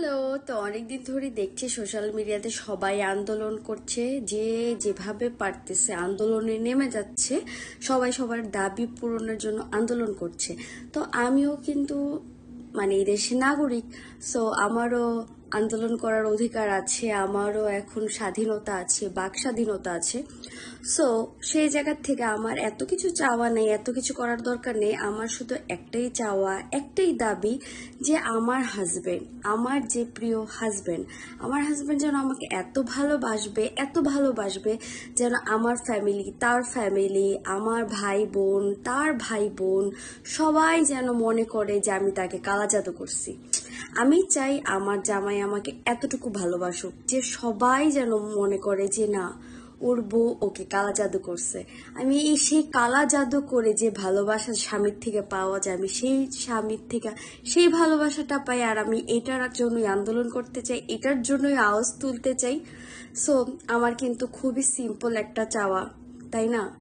Hello. তো অনেকদিন ধরে দেখছি সোশ্যাল মিডিয়াতে সবাই আন্দোলন করছে, যে যেভাবে পারতেছে আন্দোলনে নেমে যাচ্ছে। সবাই সবার দাবি পূরণের জন্য আন্দোলন করছে। তো আমিও কিন্তু এই দেশের নাগরিক। সো আমারও আন্দোলন করার অধিকার আছে, আমারও এখন স্বাধীনতা আছে, বাক স্বাধীনতা আছে। সো সেই জায়গা থেকে আমার এত কিছু চাওয়া নেই, এত কিছু করার দরকার নেই। আমার শুধু একটাই চাওয়া, একটাই দাবি, যে আমার হাজবেন্ড, আমার যে প্রিয় হাজবেন্ড, আমার হাজবেন্ড যেন আমাকে এত ভালোবাসবে, এত ভালোবাসবে, যেন আমার ফ্যামিলি, তার ফ্যামিলি, আমার ভাই বোন, তার ভাই বোন, সবাই যেন মনে করে যে আমি তাকে কালা জাদু করছি। আমি চাই আমার জামাই আমাকে এতটুকু ভালোবাসুক যে সবাই যেন মনে করে যে না, ওর বউ ওকে কালা জাদু করছে। আমি সেই কালা জাদু করে যে ভালোবাসা স্বামীর থেকে পাওয়া যায়, আমি সেই স্বামীর থেকে সেই ভালোবাসাটা পাই। আর আমি এটার জন্যই আন্দোলন করতে চাই, এটার জন্যই আওয়াজ তুলতে চাই। সো আমার কিন্তু খুবই সিম্পল একটা চাওয়া, তাই না?